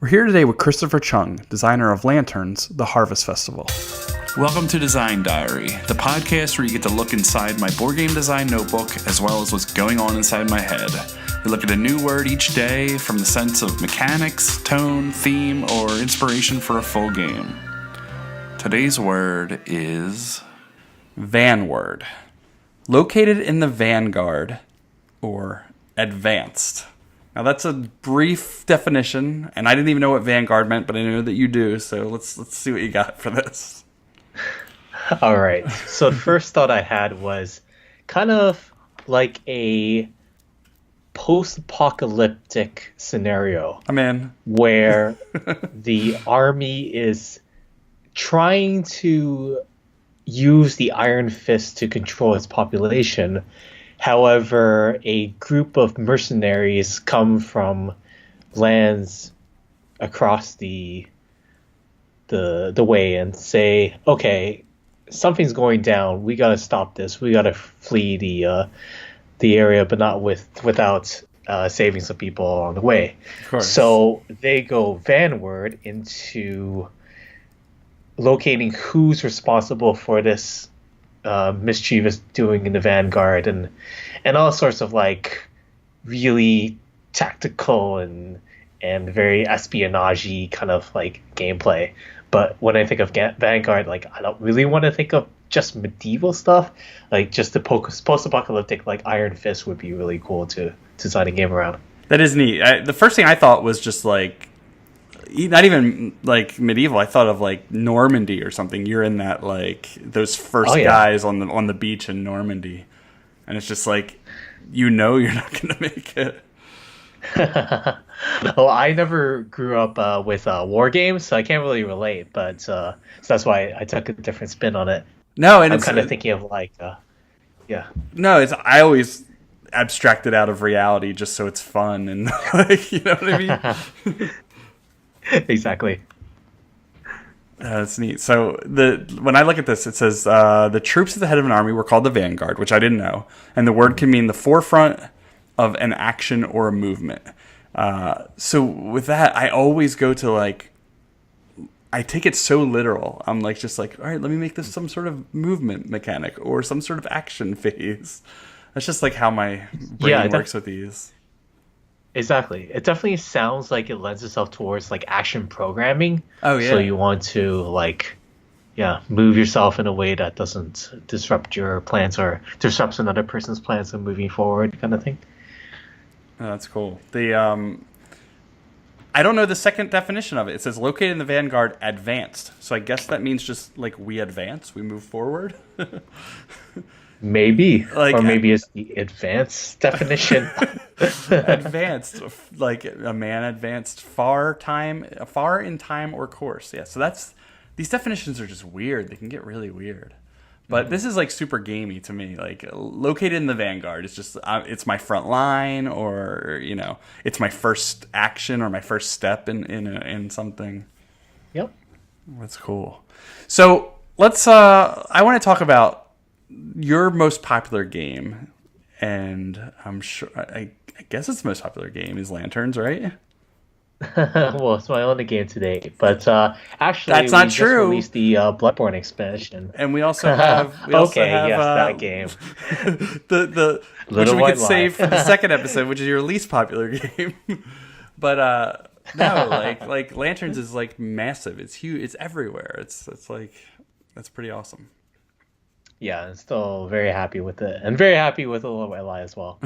We're here today with Christopher Chung, designer of Lanterns, the Harvest Festival. Welcome to Design Diary, the podcast where you get to look inside my board game design notebook as well as what's going on inside my head. We look at a new word each day from the sense of mechanics, tone, theme, or inspiration for a full game. Today's word is Vanward. Located in the vanguard, or advanced. Now that's a brief definition, and I didn't even know what vanguard meant, but I know that you do, so let's see what you got for this. All right. So the first thought I had was kind of like a post-apocalyptic scenario. I'm in. Where the army is trying to use the Iron Fist to control its population. However, a group of mercenaries come from lands across the way and say, okay, something's going down. We got to stop this. We got to flee the area, but not without saving some people along the way. Of course. So they go vanward into locating who's responsible for this mischievous doing in the vanguard, and all sorts of like really tactical and very espionage-y kind of like gameplay. But when I think of Vanguard, like I don't really want to think of just medieval stuff. Like just the post-apocalyptic like Iron Fist would be really cool to design a game around. That is neat. The first thing I thought was just like, not even like medieval. I thought of like Normandy or something. You're in that like those first guys on the beach in Normandy, and it's just like, you're not going to make it. Well, I never grew up with war games, so I can't really relate. But so that's why I took a different spin on it. No, and I'm kind of thinking of like, No, I always abstract it out of reality just so it's fun and like, you know what I mean. Exactly. That's neat. So when I look at this, it says the troops at the head of an army were called the vanguard, which I didn't know, and the word can mean the forefront of an action or a movement. So with that, I always go to like, I take it so literal. I'm like, just like, all right, let me make this some sort of movement mechanic or some sort of action phase. That's just like how my brain works with these. Exactly. It definitely sounds like it lends itself towards like action programming. Oh yeah. So you want to like, move yourself in a way that doesn't disrupt your plans or disrupts another person's plans of moving forward, kind of thing. Oh, that's cool. I don't know the second definition of it. It says located in the vanguard, advanced. So I guess that means just like we advance, we move forward. Maybe, or maybe it's the advanced definition. Advanced, like a man advanced far in time or course. Yeah, so these definitions are just weird. They can get really weird. But this is like super gamey to me. Like located in the vanguard, it's just it's my front line, or it's my first action or my first step in something. Yep, that's cool. So let's. I want to talk about your most popular game, and I'm sure I guess it's the most popular game is Lanterns, right? Well, it's my only game today, but actually, that's not true. Just released the Bloodborne expansion, and we also have that game. the which we could save for the second episode, which is your least popular game. But no, like Lanterns is like massive. It's huge. It's everywhere. It's like that's pretty awesome. Yeah, I'm still very happy with it, and very happy with a little Eli as well.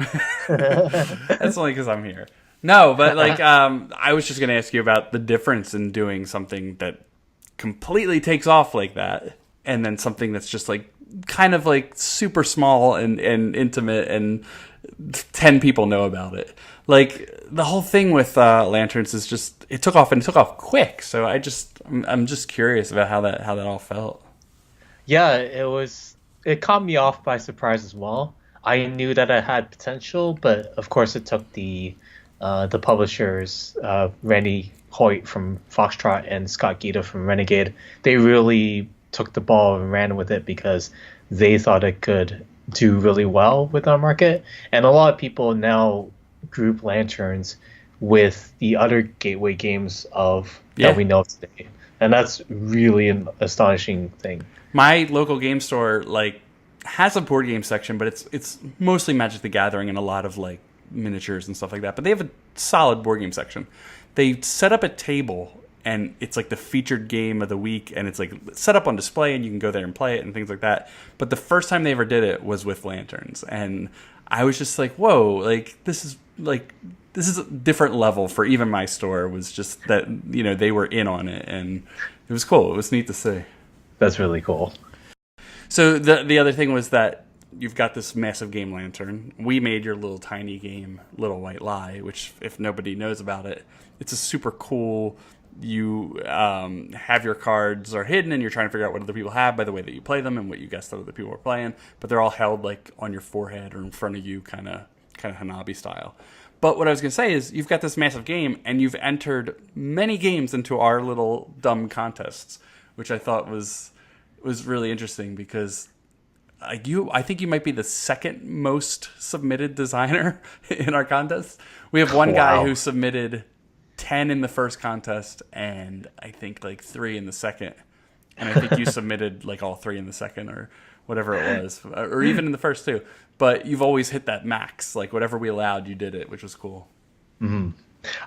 That's only because I'm here. No, but like I was just going to ask you about the difference in doing something that completely takes off like that, and then something that's just like kind of like super small and intimate, and 10 people know about it. Like the whole thing with Lanterns is just it took off quick. So I'm just curious about how that all felt. Yeah, it caught me off by surprise as well. I knew that it had potential, but of course it took the publishers, Randy Hoyt from Foxtrot and Scott Gita from Renegade. They really took the ball and ran with it because they thought it could do really well with our market. And a lot of people now group Lanterns with the other gateway games of Yeah. that we know today. And that's really an astonishing thing. My local game store like has a board game section, but it's mostly Magic the Gathering and a lot of like miniatures and stuff like that. But they have a solid board game section. They set up a table and it's like the featured game of the week, and it's like set up on display and you can go there and play it and things like that. But the first time they ever did it was with lanterns, and I was just like, whoa, like this is a different level for even my store. Was just that, you know, they were in on it, and it was cool. It was neat to see. That's really cool. So the other thing was that you've got this massive game lantern. We made your little tiny game, Little White Lie, which if nobody knows about it, it's a super cool. You have your cards are hidden, and you're trying to figure out what other people have by the way that you play them and what you guessed that other people are playing. But they're all held like on your forehead or in front of you, kind of Hanabi style. But what I was going to say is you've got this massive game, and you've entered many games into our little dumb contests, which I thought was really interesting because I think you might be the second most submitted designer in our contest. We have one guy who submitted 10 in the first contest and I think like 3 in the second. And I think you submitted like all 3 in the second or whatever it was, or even in the first 2. But you've always hit that max, like whatever we allowed, you did it, which was cool. Mm-hmm.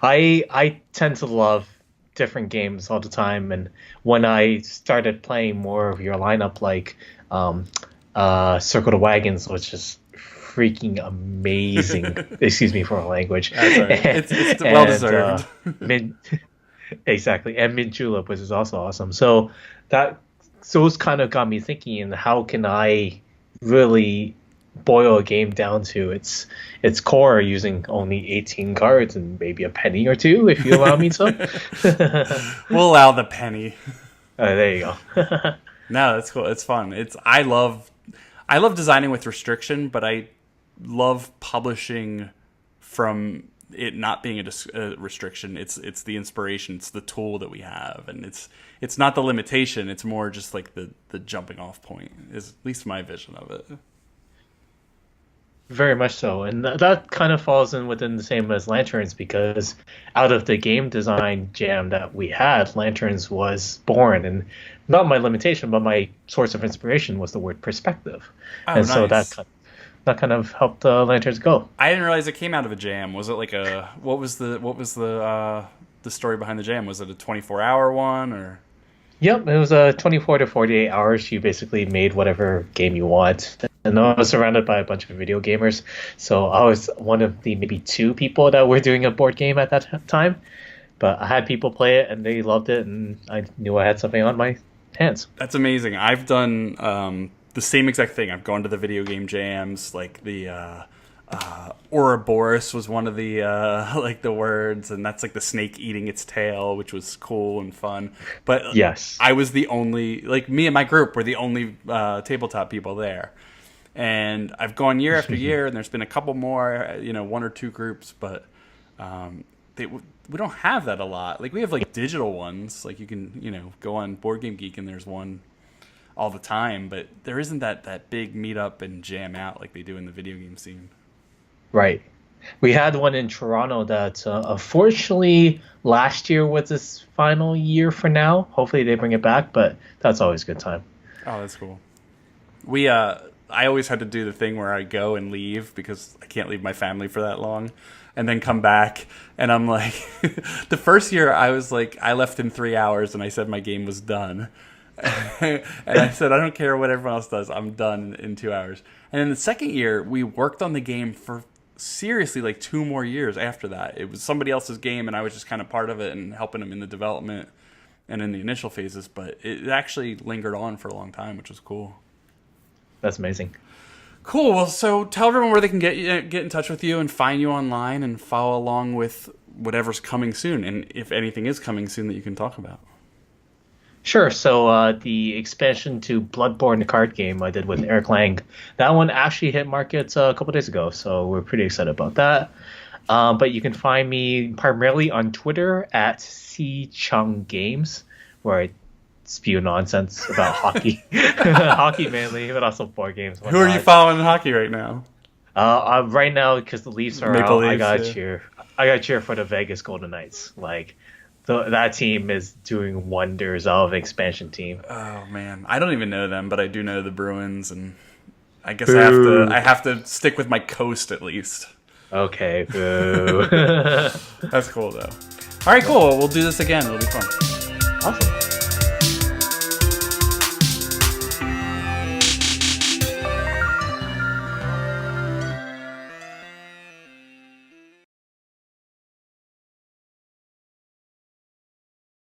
I tend to love different games all the time, and when I started playing more of your lineup, like Circle the Wagons, was just freaking amazing. Excuse me for my language. That's right. It's well deserved. Exactly, and Mint Julep, which is also awesome. So those kind of got me thinking, how can I really boil a game down to its core using only 18 cards and maybe a penny or two, if you allow me to. We'll allow the penny. There you go. No, that's cool. It's fun. I love designing with restriction, but I love publishing from it not being a restriction. It's the inspiration. It's the tool that we have, and it's not the limitation. It's more just like the jumping off point. Is at least my vision of it. Very much so, and that kind of falls in within the same as Lanterns, because out of the game design jam that we had, Lanterns was born, and not my limitation, but my source of inspiration was the word perspective, and nice. So that kind of helped Lanterns go. I didn't realize it came out of a jam. Was it like what was the story behind the jam? Was it a 24-hour one or? Yep, it was a 24 to 48 hours. You basically made whatever game you want. And I was surrounded by a bunch of video gamers. So I was one of the maybe 2 people that were doing a board game at that time. But I had people play it and they loved it, and I knew I had something on my hands. That's amazing. I've done the same exact thing. I've gone to the video game jams, like the Ouroboros was one of the like the words, and that's like the snake eating its tail, which was cool and fun. But yes, I was the only, like me and my group were the only tabletop people there. And I've gone year after year, and there's been a couple more, 1 or 2 groups, but we don't have that a lot. Like we have like digital ones, like you can go on Board Game Geek and there's one all the time, but there isn't that big meetup and jam out like they do in the video game scene. Right. We had one in Toronto that unfortunately last year was its final year for now. Hopefully they bring it back, but that's always a good time. Oh, that's cool. I always had to do the thing where I go and leave because I can't leave my family for that long and then come back. And I'm like, the first year I was like, I left in 3 hours and I said my game was done. And I said, I don't care what everyone else does. I'm done in 2 hours. And then the second year, we worked on the game for seriously like 2 more years after that. It was somebody else's game, and I was just kind of part of it and helping them in the development and in the initial phases. But it actually lingered on for a long time, which was cool. That's amazing. Cool. Well, so tell everyone where they can get in touch with you and find you online and follow along with whatever's coming soon, and if anything is coming soon that you can talk about. Sure. So the expansion to Bloodborne card game I did with Eric Lang, that one actually hit markets a couple days ago, so we're pretty excited about that. But you can find me primarily on Twitter at @CChungGames, where I spew nonsense about hockey, hockey mainly, but also board games. Who are you following in hockey right now? Right now, because the Leafs are Maple out, Leafs, I gotta yeah. cheer. I got to cheer for the Vegas Golden Knights. Like, that team is doing wonders of expansion team. Oh man, I don't even know them, but I do know the Bruins, and I guess Boo. I have to stick with my coast at least. Okay, boo. That's cool though. All right, cool. We'll do this again. It'll be fun. Awesome.